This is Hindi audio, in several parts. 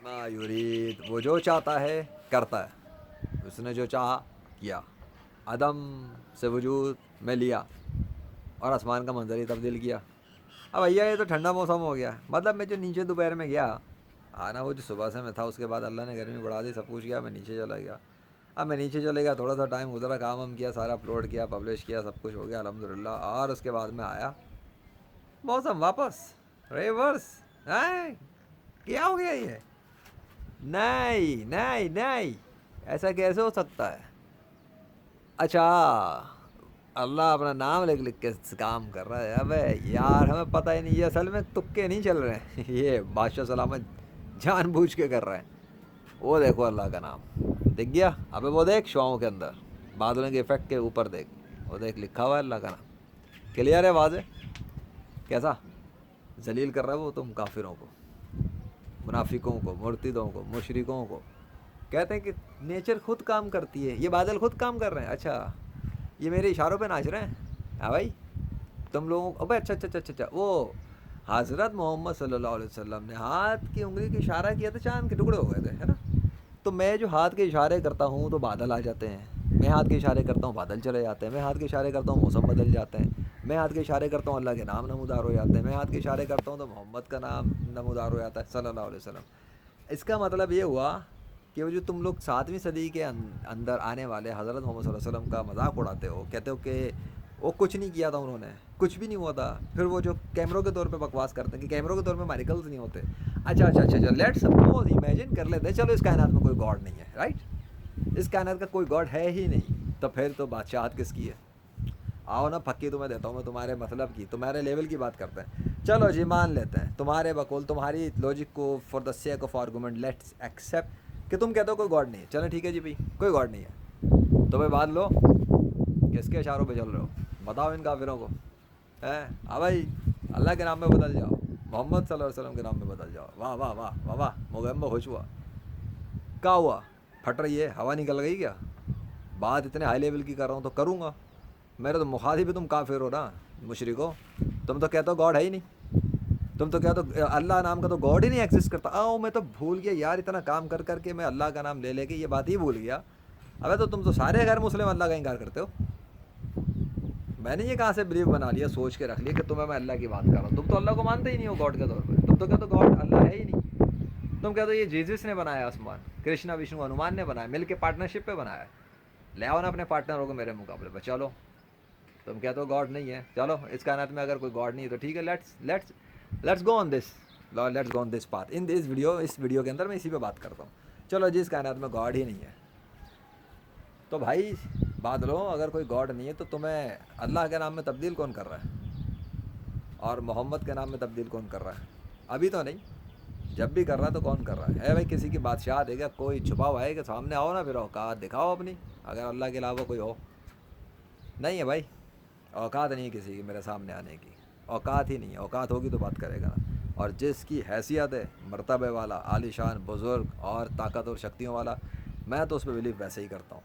मा युरीद, वो जो चाहता है करता है। उसने जो चाहा किया, अदम से वजूद में लिया और आसमान का मंजर ही तब्दील किया। अब भैया ये तो ठंडा मौसम हो गया, मतलब मैं जो नीचे दोपहर में गया, आना वो जो सुबह से मैं था, उसके बाद अल्लाह ने गर्मी बढ़ा दी, सब कुछ किया, मैं नीचे चला गया। अब मैं नीचे चले गया, थोड़ा सा टाइम गुजरा, काम वाम किया, सारा अपलोड किया, पब्लिश किया, सब कुछ हो गया अल्हम्दुलिल्लाह। और उसके बाद में आया, मौसम वापस रिवर्स है। क्या हो गया ये? नहीं नहीं नहीं, ऐसा कैसे हो सकता है? अच्छा, अल्लाह अपना नाम लिख लिख के काम कर रहा है। अबे यार, हमें पता ही नहीं, ये असल में तुक्के नहीं चल रहे हैं ये बादशाह सलामत जानबूझ के कर रहे हैं। वो देखो अल्लाह का नाम दिख गया। अबे वो देख शुआओं के अंदर, बादलों के इफेक्ट के ऊपर देख, वो देख लिखा हुआ है अल्लाह का नाम, क्लियर है वाज़े। कैसा जलील कर रहा है वो तुम काफिरों को, मुनाफिकों को, मुर्तिदों को, मुशरिकों को। कहते हैं कि नेचर खुद काम करती है, ये बादल खुद काम कर रहे हैं। अच्छा, ये मेरे इशारों पे नाच रहे हैं? हाँ भाई, तुम लोगों को, अबे अच्छा अच्छा अच्छा अच्छा अच्छा, वो हज़रत मोहम्मद सल्लल्लाहु अलैहि वसल्लम ने हाथ की उंगली की इशारा किया था, चांद के टुकड़े हो गए थे, है ना? तो मैं जो हाथ के इशारे करता हूँ तो बादल आ जाते हैं, मैं हाथ के इशारे करता हूँ बादल चले जाते हैं, मैं हाथ के इशारे करता हूँ मौसम बदल जाते हैं, मैं हाथ के इशारे करता हूँ अल्लाह के नाम नमूदार हो जाते हैं, मैं हाथ के इशारे करता हूँ तो मोहम्मद का नाम नमूदार हो जाता है सल्लल्लाहु अलैहि वसल्लम। इसका मतलब ये हुआ कि वो जो तुम लोग 7वीं सदी के अंदर आने वाले हज़रत मोहम्मद सल्लल्लाहु अलैहि वसल्लम का मजाक उड़ाते हो, कहते हो कि वो कुछ नहीं किया था, उन्होंने कुछ भी नहीं हुआ था। फिर वो जो कैमरों के तौर पे बकवास करते हैं कि कैमरों के तौर पे मेरिकल्स नहीं होते। अच्छा अच्छा अच्छा अच्छा, लेट्स सपोज, इमेजिन कर लेते हैं, चलो इस कायनात में कोई गॉड नहीं है, राइट? इस कायनात का कोई गॉड है ही नहीं, तो फिर तो बादशाहत किसकी है? आओ ना पक्की तुम्हें देता हूँ मैं, तुम्हारे मतलब की, तुम्हारे लेवल की बात करते हैं। चलो जी, मान लेते हैं तुम्हारे बकौल, तुम्हारी लॉजिक को, for the sake of argument let's accept कि तुम कहते हो कोई गॉड नहीं है। चलो ठीक है जी भाई, कोई गॉड नहीं है, तो भाई बात लो, किसके इशारों पे चल रहे हो? बताओ इन काफिरों को। है हाँ भाई, अल्लाह के नाम में बदल जाओ, मोहम्मद सल्लल्लाहु अलैहि वसल्लम के नाम में बदल जाओ। वाह वाह वाह वाह वाह, मोगम्बो खुश हुआ। क्या हुआ? फट रही है, हवा निकल गई क्या? बात इतने हाई लेवल की कर रहा हूँ तो करूँगा। मेरे तो मुखातिब भी तुम काफिर हो ना, मुशरिक हो। तुम तो कहते हो गॉड है ही नहीं, तुम तो कहते हो अल्लाह नाम का तो गॉड ही नहीं एग्जिस्ट करता। आओ, मैं तो भूल गया यार, इतना काम कर करके मैं अल्लाह का नाम ले लेके ये बात ही भूल गया। अबे तो तुम तो सारे गैर मुस्लिम अल्लाह का इनकार करते हो। मैंने ये कहाँ से बिलीव बना लिया, सोच के रख लिया कि तुम्हें मैं अल्लाह की बात कर रहा हूँ। तुम तो अल्लाह को मानते ही नहीं हो गॉड के तौर पर, तुम तो कहते हो गॉड अल्लाह है ही नहीं। तुम कहते हो ये जीसस ने बनाया आसमान, कृष्णा विष्णु हनुमान ने बनाया, मिल के पार्टनरशिप पे बनाया है। ले आओ ना अपने पार्टनरों को मेरे मुकाबले पर, चलो। तुम कहते हो गॉड नहीं है, चलो इस कायनात में अगर कोई गॉड नहीं है तो ठीक है, let's let's let's go on this, let's go on this path in this video. इस वीडियो के अंदर मैं इसी पे बात करता हूँ। चलो जिस कायनात में गॉड ही नहीं है, तो भाई बात लो, अगर कोई गॉड नहीं है तो तुम्हें अल्लाह के नाम में तब्दील कौन कर रहा है, और मोहम्मद के नाम में तब्दील कौन कर रहा है? अभी तो नहीं, जब भी कर रहा है तो कौन कर रहा है भाई? किसी की बादशाह देगा, कोई छुपा हुआ है कि सामने आओ ना, फिर औकात दिखाओ अपनी, अगर अल्लाह के अलावा कोई हो। नहीं है भाई, औकात नहीं है किसी की मेरे सामने आने की, औकात ही नहीं है। औकात होगी तो बात करेगा ना। और जिसकी हैसियत है मर्तबे वाला, आलीशान, बुज़ुर्ग और ताकत और शक्तियों वाला, मैं तो उस पर बिलीव वैसे ही करता हूँ।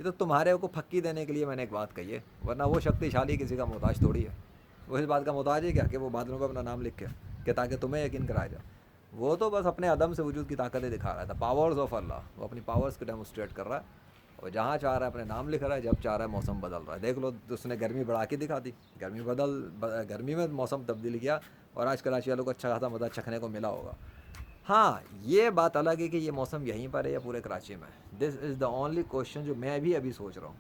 ये तो तुम्हारे को फक्की देने के लिए मैंने एक बात कही है, वरना वो शक्तिशाली किसी का मोहताज थोड़ी है। वो इस बात का मोहताज है क्या कि वो बादलों पर अपना नाम लिख के कि ताकि तुम्हें यकीन कराया जाए? वो तो बस अपने अदम से वजूद की ताकतें दिखा रहा था, पावर्स ऑफ अल्लाह। वो अपनी पावर्स को डेमोस्ट्रेट कर रहा है, और जहाँ चाह रहा है अपने नाम लिख रहा है, जब चाह रहा है मौसम बदल रहा है। देख लो, उसने गर्मी बढ़ा के दिखा दी, गर्मी में मौसम तब्दील किया, और आज कराची वालों को अच्छा खासा मज़ा चखने को मिला होगा। हाँ, ये बात अलग है कि ये मौसम यहीं पर है या पूरे कराची में। This is the only question जो मैं भी अभी सोच रहा हूँ।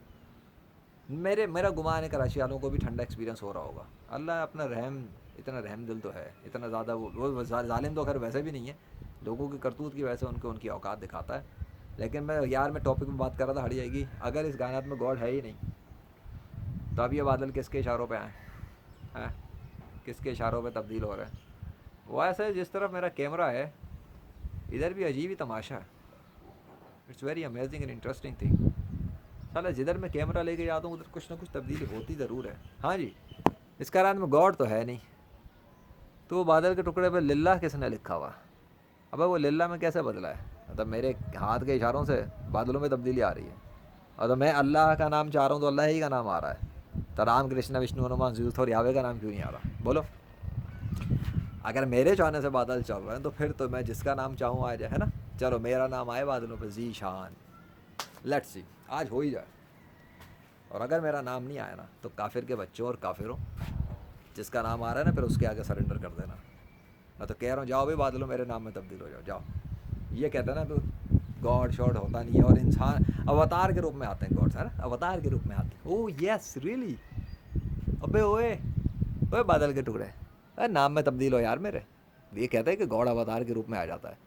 मेरा गुमान है कराची वालों को भी ठंडा एक्सपीरियंस हो रहा होगा। अल्लाह अपना रहम, इतना रहम दिल तो है, इतना ज़्यादा वो जालिम तो खैर वैसे भी नहीं है, लोगों की करतूत की वजह से उनको उनकी औकात दिखाता है। लेकिन मैं टॉपिक में बात कर रहा था, हट जाएगी। अगर इस कायनात में गॉड है ही नहीं, तो अब ये बादल किसके इशारों पे आए हैं? किसके इशारों पे तब्दील हो रहे हैं? वो ऐसे जिस तरफ मेरा कैमरा है, इधर भी अजीब ही तमाशा है। It's very amazing and interesting thing. साला जिधर मैं कैमरा लेके जाता हूँ उधर कुछ ना कुछ तब्दीली होती ज़रूर है। हाँ जी, इस कायनात में गॉड तो है नहीं, तो वो बादल के टुकड़े पर लिल्ला किसने लिखा हुआ? अब वो लिल्ला में कैसे बदला है? मतलब मेरे हाथ के इशारों से बादलों में तब्दीली आ रही है, और तो मैं अल्लाह का नाम चाह रहा हूँ तो अल्लाह ही का नाम आ रहा है। तो राम कृष्ण विष्णु हनुमान जीसस और यावे का नाम क्यों नहीं आ रहा? बोलो। अगर मेरे चाहने से बादल चल रहे हैं तो फिर तो मैं जिसका नाम चाहूँ आ जाए, है ना। चलो मेरा नाम आए बादलों पे, ज़ीशान, लेट्स सी, आज हो ही जाए। और अगर मेरा नाम नहीं आया ना तो काफिर के बच्चों और काफिरों, जिसका नाम आ रहा है ना फिर उसके आगे सरेंडर कर देना। मैं तो कह रहा हूँ जाओ भाई बादलों, मेरे नाम में तब्दील हो जाओ, जाओ। ये कहते हैं ना तो गॉड शॉड होता नहीं है, और इंसान अवतार के रूप में आते हैं, गॉड्स, है ना, अवतार के रूप में आते हैं। Oh yes really. अबे ओए, ओए बादल के टुकड़े, अरे नाम में तब्दील हो यार मेरे। ये कहते हैं कि गॉड अवतार के रूप में आ जाता है।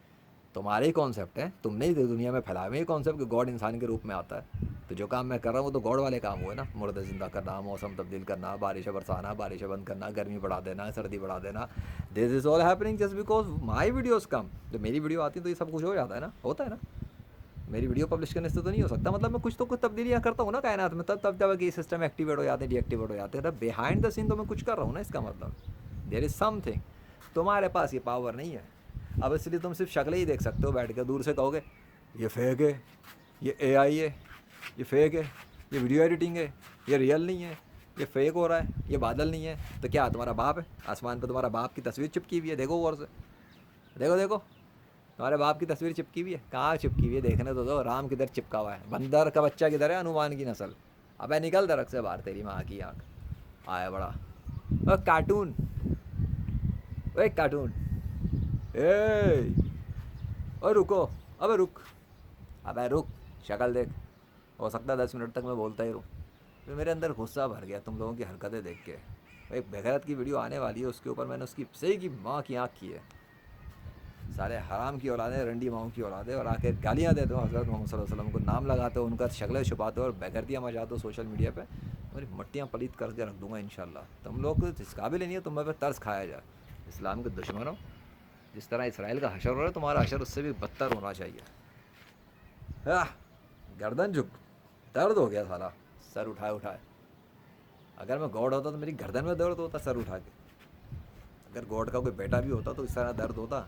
तुम्हारे ही कॉन्सेप्ट है, तुमने ही दुनिया में फैलाए हुए कॉन्सेप्ट कि गॉड इंसान के रूप में आता है। तो जो काम मैं कर रहा हूँ वो तो गॉड वाले काम हुए ना, मुर्दे ज़िंदा करना, मौसम तब्दील करना, बारिशें बरसाना, बारिशें बंद करना, गर्मी बढ़ा देना, सर्दी बढ़ा देना। This is all happening just because my videos come. जब मेरी वीडियो आती है तो ये सब कुछ हो जाता है ना, होता है ना। मेरी वीडियो पब्लिश करने से तो नहीं हो सकता, मतलब मैं कुछ तो कुछ तब्दीलियाँ करता हूँ ना कायनात में, तब जब कि सिस्टम एक्टिवेट हो जाते हैं, डीएक्टिवेट हो जाते हैं, तब बिहाइंड द सीन तो मैं कुछ कर रहा हूँ ना, इसका मतलब देयर इज़ समथिंग। तुम्हारे पास ये पावर नहीं है। अब इसलिए तुम सिर्फ शक्लें ही देख सकते हो बैठ कर, दूर से कहोगे ये फेक है, ये एआई है, ये फेक है, ये वीडियो एडिटिंग है, ये रियल नहीं है, ये फेक हो रहा है, ये बादल नहीं है। तो क्या तुम्हारा बाप है आसमान पर, तुम्हारा बाप की तस्वीर चिपकी हुई है, देखो गौर से, देखो देखो, तुम्हारे बाप की तस्वीर चिपकी हुई है, कहाँ चिपकी हुई है, देखने तो दो। राम किधर चिपका हुआ है, बंदर का बच्चा किधर है, हनुमान की नस्ल। अबे निकल दरख्त से बाहर, तेरी माँ की आँख आया बड़ा। ओ कार्टून, ओए कार्टून, ए और रुको, अबे रुक, अबे रुक, शक्ल देख। हो सकता है 10 मिनट तक मैं बोलता ही रहूँ। फिर मेरे अंदर गुस्सा भर गया तुम लोगों की हरकतें देख के। एक बेगैरत की वीडियो आने वाली है, उसके ऊपर मैंने उसकी सही की माँ की आँख की है। सारे हराम की औलादे, रंडी माओं की औलादे, और आके गालियाँ देते हो हज़रत मोहम्मद सल्लल्लाहु अलैहि वसल्लम को, नाम लगाते हो, उनका शक्लें छुपाते हो और बेगैरतियाँ मचाते हो सोशल मीडिया पे। और मट्टियाँ पलीत करके रख दूंगा इंशाल्लाह। तुम लोग इस काबिल नहीं है, तुम्हें पे तरस खाया जाए। इस्लाम के दुश्मनों, जिस तरह इसराइल का हशर हो रहा है, तुम्हारा हशर उससे भी बदतर होना चाहिए। गर्दन झुक, दर्द हो गया साला, सर उठाए उठाए। अगर मैं गॉड होता तो मेरी गर्दन में दर्द होता सर उठा के। अगर गॉड का कोई बेटा भी होता तो इस तरह दर्द होता।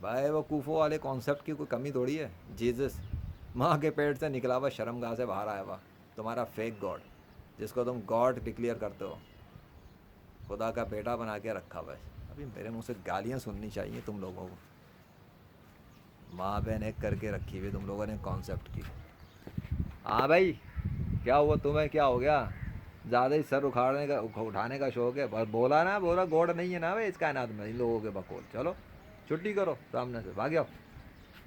भाई वो कूफो वाले कॉन्सेप्ट की कोई कमी थोड़ी है। जीसस माँ के पेट से निकला हुआ, शर्मगाह से बाहर आया हुआ तुम्हारा फेक गॉड, जिसको तुम गॉड डिक्लेयर करते हो, खुदा का बेटा बना के रखा हुआ है। अभी मेरे मुंह से गालियाँ सुननी चाहिए तुम लोगों को। माँ बहन एक करके रखी हुई तुम लोगों ने कॉन्सेप्ट की। हाँ भाई, क्या हुआ तुम्हें, क्या हो गया, ज़्यादा ही सर उठाने का शौक है। बस बोला ना, बोला गॉड नहीं है ना भाई इस कायनात में, इन लोगों के बकौल। चलो छुट्टी करो सामने से, भाग जाओ।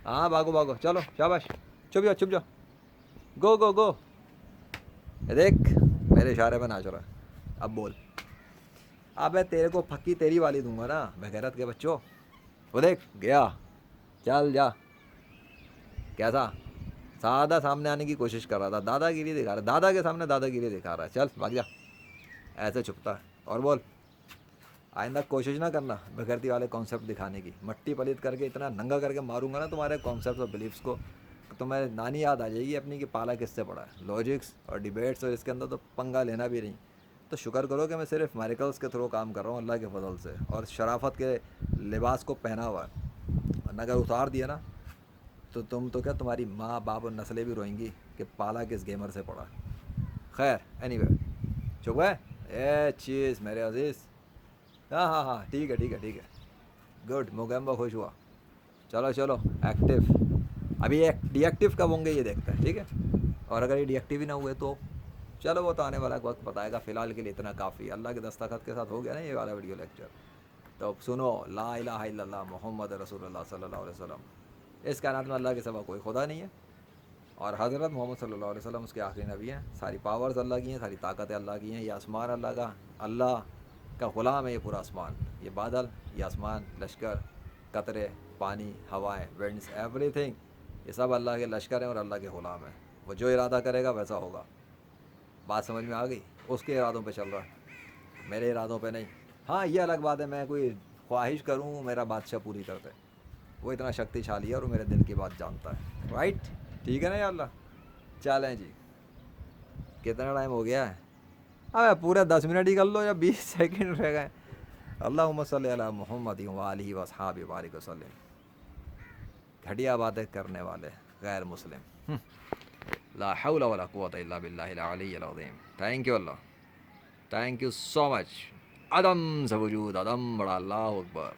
हाँ भागो भागो, चलो शाबाश, चुप जाओ चुप जाओ, गो गो गो। ये देख मेरे इशारे पे नाच रहा है, अब बोल। अबे तेरे को फक्की तेरी वाली दूंगा ना बेगैरत के बच्चों। वो देख गया, चल जा। कैसा सादा सामने आने की कोशिश कर रहा था, दादागिरी दिखा रहा है, दादा के सामने दादागिरी दिखा रहा है। चल भाग जा, ऐसे छुपता है। और बोल, आइंदा कोशिश ना करना बेगैरती वाले कॉन्सेप्ट दिखाने की। मट्टी पलित करके इतना नंगा करके मारूंगा ना तुम्हारे कॉन्सेप्ट और बिलीव्स को, तो मैं नानी याद आ जाएगी अपनी कि पाला किससे पड़ा है, लॉजिक्स और डिबेट्स, और इसके अंदर तो पंगा लेना भी नहीं। तो शुक्र करो कि मैं सिर्फ मेरिकल्स के थ्रू काम कर रहा हूँ अल्लाह के फजल से, और शराफत के लिबास को पहना हुआ है। वरना अगर उतार दिया ना तो तुम तो क्या, तुम्हारी माँ बाप और नस्लें भी रोएंगी कि पाला किस गेमर से पड़ा। खैर एनीवे, चुप है ए चीज़ मेरे अजीज़। हाँ हाँ हाँ, ठीक है ठीक है ठीक है, गुड, मोगेम्बो खुश हुआ। चलो चलो एक्टिव, अभी एक डीएक्टिव कब होंगे ये देखते हैं, ठीक है। और अगर ये डीएक्टिव ही ना हुए तो चलो वो तो आने वाला वक्त बताएगा। फ़िलहाल के लिए इतना काफ़ी, अल्लाह के दस्तखत के साथ हो गया ना ये वाला वीडियो लेक्चर। तो अब सुनो, ला इलाहा इल्लल्लाह मोहम्मद रसूलुल्लाह सल्लल्लाहु अलैहि वसल्लम। इस कायनात में अल्लाह के सिवा कोई खुदा नहीं है, और हज़रत मोहम्मद सल्लल्लाहु अलैहि वसल्लम उसके आखिरी नबी हैं। सारी पावर्स अल्लाह की हैं, सारी ताकतें अल्लाह की हैं। ये आसमान अल्लाह का ग़ुलाम है, ये पूरा आसमान, ये बादल, ये आसमान, लश्कर, कतरे, पानी, हवाएं, विंड्स, एवरीथिंग, ये सब अल्लाह के लश्कर हैं और अल्लाह के ग़ुलाम हैं। वो जो इरादा करेगा वैसा होगा। बात समझ में आ गई? उसके इरादों पे चल रहा है, मेरे इरादों पे नहीं। हाँ ये अलग बात है, मैं कोई ख्वाहिश करूँ मेरा बादशाह पूरी कर दे, वो इतना शक्तिशाली है और वो मेरे दिल की बात जानता है। राइट, ठीक है ना या अल्लाह। चलें जी, कितना टाइम हो गया है? अबे पूरे 10 मिनट ही कर लो या 20 सेकंड रह गए। अल्लाहुम्मा सल्ली अला मुहम्मद व आलिहि व अस्हाबिहि बारिक वसल्लम। घटिया बातें करने वाले गैर मुस्लिम, ला हौला वला कुव्वता इल्ला बिल्लाहिल अलिय्यिल अज़ीम। Thank you Allah, thank you so much. अदम से वजूद, अदम बड़ा, अल्लाह अकबर।